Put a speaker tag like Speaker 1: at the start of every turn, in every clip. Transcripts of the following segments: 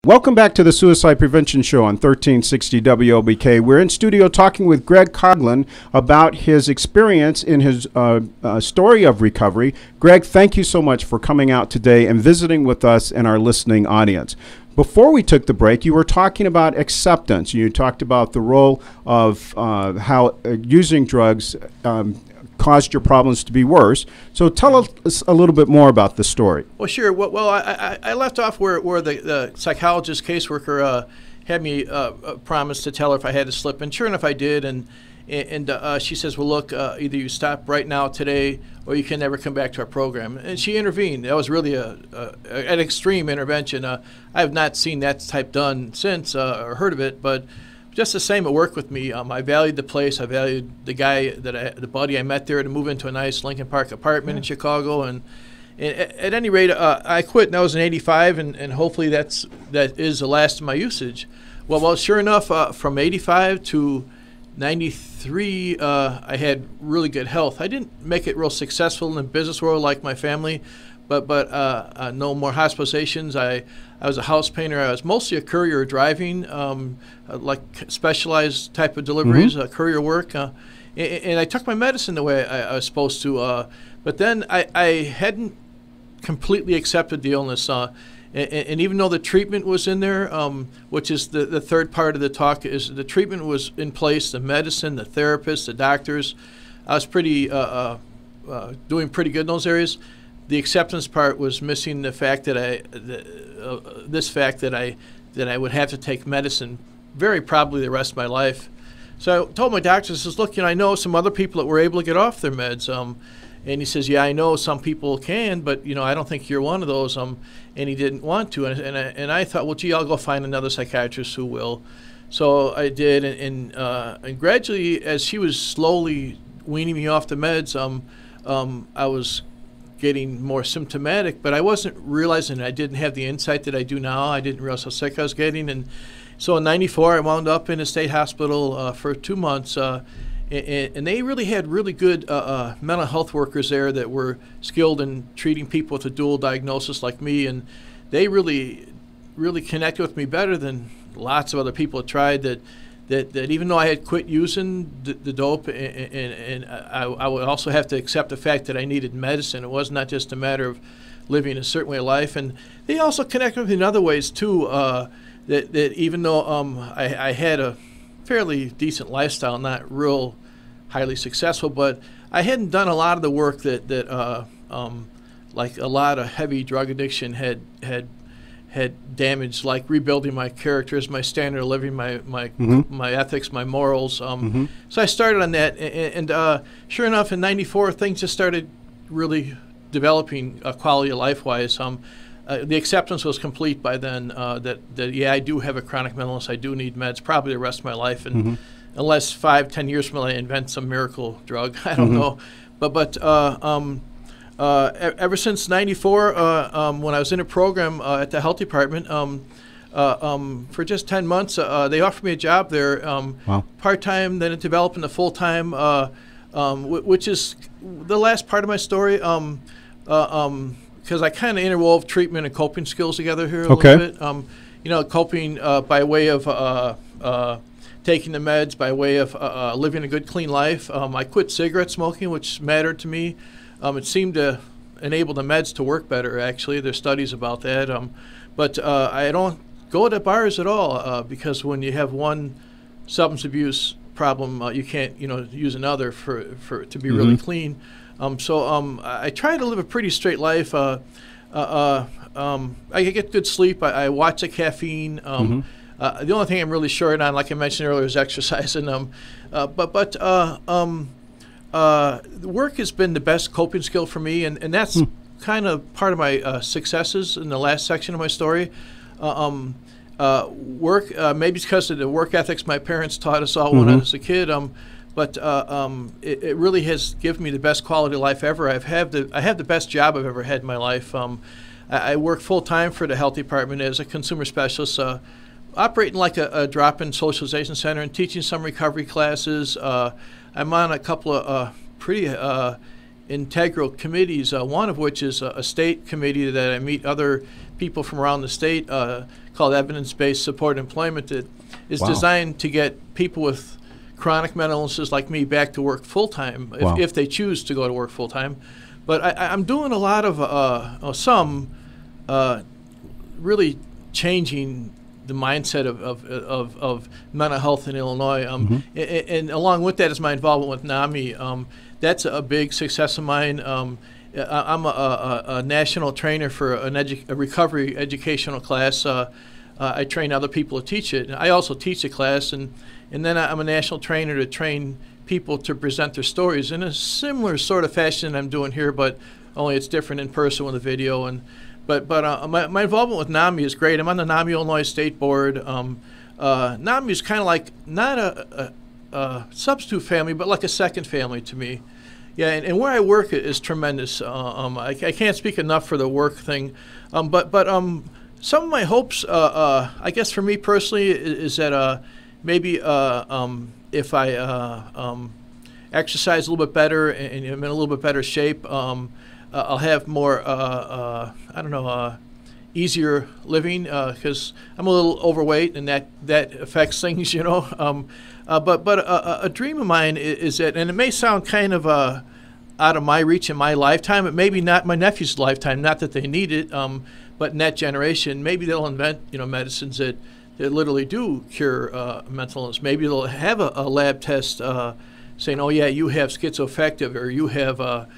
Speaker 1: Welcome back to the Suicide Prevention Show on 1360 WLBK. We're in studio talking with Greg Coughlin about his experience in his story of recovery. Greg, thank you so much for coming out today and visiting with us and our listening audience. Before we took the break, you were talking about acceptance. You talked about the role of how using drugs caused your problems to be worse. So tell us a little bit more about the story.
Speaker 2: Well, sure. Well, I left off where the psychologist caseworker had me promise to tell her if I had to slip, and sure enough, I did. And she says, "Well, look, either you stop right now today, or you can never come back to our program." And she intervened. That was really an extreme intervention. I have not seen that type done since or heard of it, but just the same, it worked with me. I valued the place. I valued the guy the buddy I met there to move into a nice Lincoln Park apartment in Chicago. And at any rate, I quit, and that was in '85, and hopefully that is the last of my usage. Well, sure enough, from '85 to '93, I had really good health. I didn't make it real successful in the business world like my family, but no more hospitalizations. I was a house painter. I was mostly a courier driving, like specialized type of deliveries, courier work. And I took my medicine the way I was supposed to. But then I hadn't completely accepted the illness. And even though the treatment was in there, which is the third part of the talk, is the treatment was in place, the medicine, the therapists, the doctors. I was doing pretty good in those areas. The acceptance part was missing the fact that I would have to take medicine very probably the rest of my life. So I told my doctor, I says, "Look, I know some other people that were able to get off their meds." And he says, "Yeah, I know some people can, but I don't think you're one of those." And he didn't want to. And I thought, well, gee, I'll go find another psychiatrist who will. So I did, and gradually, as she was slowly weaning me off the meds, I was getting more symptomatic, but I wasn't realizing I didn't have the insight that I do now. I didn't realize how sick I was getting. And so in '94, I wound up in a state hospital for 2 months. And they really had really good mental health workers there that were skilled in treating people with a dual diagnosis like me. And they really, really connected with me better than lots of other people had tried that even though I had quit using the dope, and I would also have to accept the fact that I needed medicine. It was not just a matter of living a certain way of life. And they also connected with me in other ways, too, that even though I had a fairly decent lifestyle, not real highly successful, but I hadn't done a lot of the work that like a lot of heavy drug addiction had damaged, like rebuilding my characters, my standard of living, my ethics, my morals. So I started on that, and sure enough, in '94, things just started really developing quality of life-wise. The acceptance was complete by then that yeah, I do have a chronic mental illness. I do need meds, probably the rest of my life, and unless 5-10 years from now I invent some miracle drug, I don't know. But ever since '94, when I was in a program at the health department, for just 10 months, they offered me a job there, part-time, then it developed into full-time, which is the last part of my story, because I kind of interwove treatment and coping skills together here a little bit. Coping by way of taking the meds, by way of living a good, clean life. I quit cigarette smoking, which mattered to me. It seemed to enable the meds to work better, actually. There's studies about that. But I don't go to bars at all because when you have one substance abuse problem, you can't use another to be really clean. So I try to live a pretty straight life. I get good sleep. I watch the caffeine. The only thing I'm really short on, like I mentioned earlier, is exercising. Work has been the best coping skill for me, and that's kind of part of my successes in the last section of my story. Work, maybe it's because of the work ethics my parents taught us all when I was a kid, but it really has given me the best quality of life ever. I have the best job I've ever had in my life. I work full-time for the health department as a consumer specialist, operating like a drop-in socialization center and teaching some recovery classes. I'm on a couple of pretty integral committees, one of which is a state committee that I meet other people from around the state called Evidence-Based Support Employment that is
Speaker 1: Wow.
Speaker 2: designed to get people with chronic mental illnesses like me back to work full-time
Speaker 1: Wow.
Speaker 2: if they choose to go to work full-time. But I'm doing a lot of really changing the mindset of mental health in Illinois. And along with that is my involvement with NAMI. That's a big success of mine. I'm a national trainer for a recovery educational class. I train other people to teach it. And I also teach the class, and then I'm a national trainer to train people to present their stories in a similar sort of fashion I'm doing here, but only it's different in person with a video. But my involvement with NAMI is great. I'm on the NAMI Illinois State Board. NAMI is kind of like not a substitute family, but like a second family to me. Yeah, and where I work is tremendous. I can't speak enough for the work thing. But some of my hopes, I guess for me personally, is that maybe if I exercise a little bit better and I'm in a little bit better shape, I'll have more, easier living because I'm a little overweight and that affects things, you know. But a dream of mine is that, and it may sound kind of out of my reach in my lifetime, but maybe not my nephew's lifetime, not that they need it, but in that generation, maybe they'll invent, medicines that literally do cure mental illness. Maybe they'll have a lab test saying, oh, yeah, you have schizoaffective, or you have a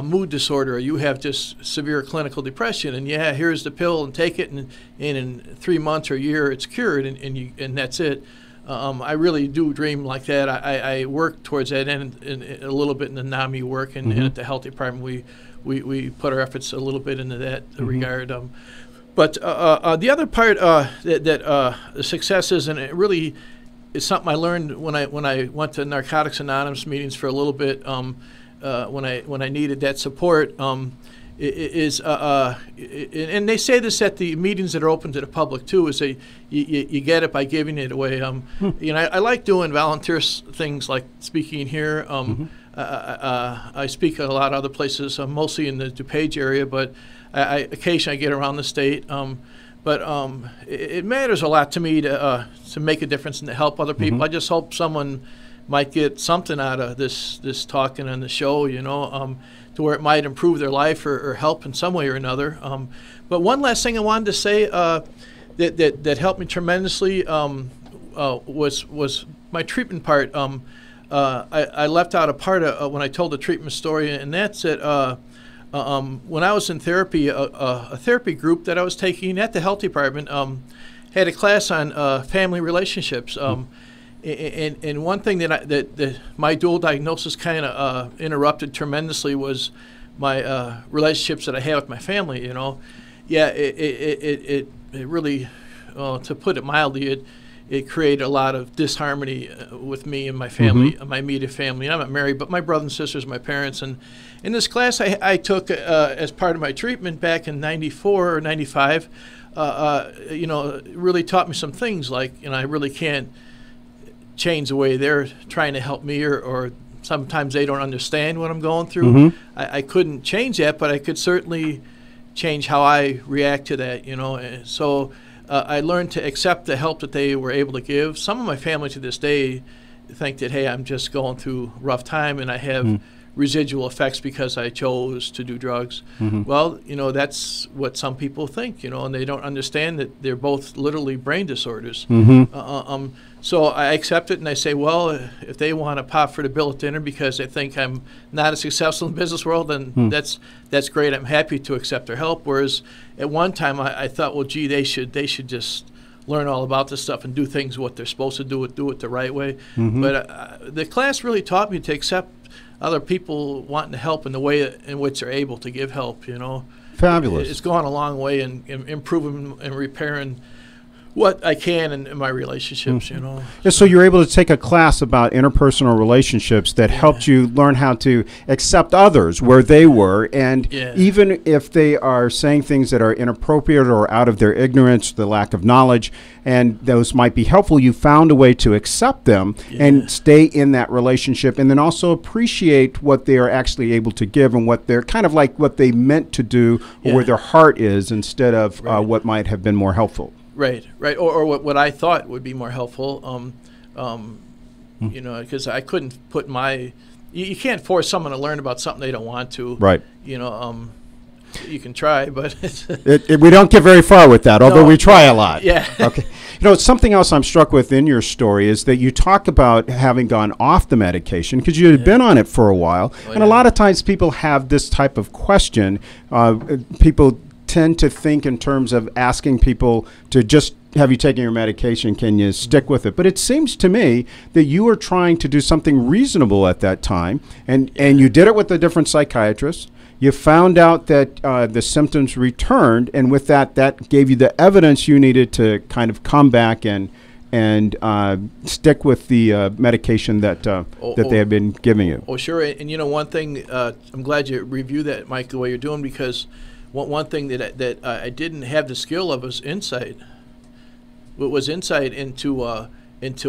Speaker 2: mood disorder, or you have just severe clinical depression, and yeah, here's the pill, and take it, and in 3 months or a year, it's cured, and that's it. I really do dream like that. I work towards that, and a little bit in the NAMI work, and at the health department, we put our efforts a little bit into that regard. But the other part that the success is, and it really is something I learned when I went to Narcotics Anonymous meetings for a little bit. When I needed that support, is and they say this at the meetings that are open to the public too, is that you get it by giving it away. I like doing volunteer things like speaking here. I speak at a lot of other places, mostly in the DuPage area, but I occasionally get around the state. But it matters a lot to me to make a difference and to help other people. I just hope someone might get something out of this talking on the show, to where it might improve their life or help in some way or another. But one last thing I wanted to say that helped me tremendously was my treatment part. I left out a part of when I told the treatment story, and that's that when I was in therapy, a therapy group that I was taking at the health department had a class on family relationships. And one thing that my dual diagnosis kind of interrupted tremendously was my relationships that I had with my family. Yeah, it really, to put it mildly, it created a lot of disharmony with me and my family, my immediate family. I'm not married, but my brothers and sisters, my parents. And in this class I took as part of my treatment back in '94 or '95, really taught me some things like, I really can't change the way they're trying to help me, or sometimes they don't understand what I'm going through. I couldn't change that, but I could certainly change how I react to that, And so I learned to accept the help that they were able to give. Some of my family to this day think that, hey, I'm just going through a rough time and I have residual effects because I chose to do drugs. Well, that's what some people think, and they don't understand that they're both literally brain disorders. So I accept it and I say, well, if they want to pop for the bill at dinner because they think I'm not as successful in the business world, then that's great. I'm happy to accept their help. Whereas at one time I thought, well, gee, they should just learn all about this stuff and do things what they're supposed to do it the right way. But the class really taught me to accept other people wanting to help in the way in which they're able to give help.
Speaker 1: Fabulous.
Speaker 2: It's gone a long way in improving and repairing what I can in my relationships, you know.
Speaker 1: Yeah, so you're able to take a class about interpersonal relationships that helped you learn how to accept others where they were, and even if they are saying things that are inappropriate or out of their ignorance, the lack of knowledge, and those might be helpful, you found a way to accept them and stay in that relationship, and then also appreciate what they are actually able to give and what they're kind of like what they meant to do or where their heart is instead of what might have been more helpful.
Speaker 2: Right, or what I thought would be more helpful, you know, because I couldn't put you can't force someone to learn about something they don't want to.
Speaker 1: Right.
Speaker 2: You know, you can try, but
Speaker 1: we don't get very far with that, although we try a lot.
Speaker 2: Yeah.
Speaker 1: Okay. You know, something else I'm struck with in your story is that you talk about having gone off the medication because you had been on it for a while, and a lot of times people have this type of question. People tend to think in terms of asking people to just have you taken your medication, can you stick with it? But it seems to me that you were trying to do something reasonable at that time, and you did it with a different psychiatrist. You found out that the symptoms returned, and with that gave you the evidence you needed to kind of come back and stick with the medication that they had been giving you.
Speaker 2: Oh, sure. And you know, one thing, I'm glad you reviewed that, Mike, the way you're doing, because one thing that I didn't have the skill of was insight. What was insight into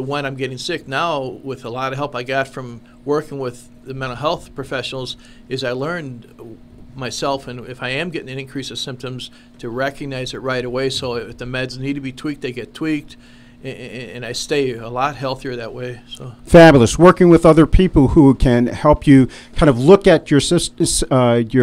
Speaker 2: when I'm getting sick. Now, with a lot of help I got from working with the mental health professionals, is I learned myself, and if I am getting an increase of symptoms, to recognize it right away. So if the meds need to be tweaked, they get tweaked. And I stay a lot healthier that way. So
Speaker 1: fabulous. Working with other people who can help you kind of look at your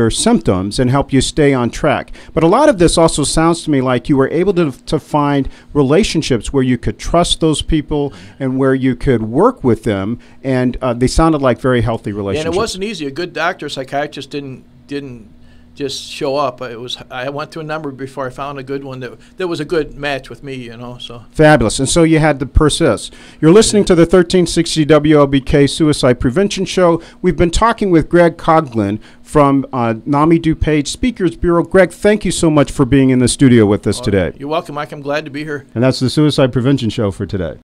Speaker 1: symptoms and help you stay on track. But a lot of this also sounds to me like you were able to find relationships where you could trust those people and where you could work with them, and they sounded like very healthy relationships.
Speaker 2: And it wasn't easy. A good doctor, psychiatrist didn't just show up. I went to a number before I found a good one that was a good match with me, you know. So
Speaker 1: fabulous. And so you had to persist. You're listening to the 1360 WLBK Suicide Prevention Show. We've been talking with Greg Coughlin from NAMI DuPage Speakers Bureau. Greg, thank you so much for being in the studio with us today.
Speaker 2: You're welcome, Mike. I'm glad to be here.
Speaker 1: And that's the Suicide Prevention Show for today.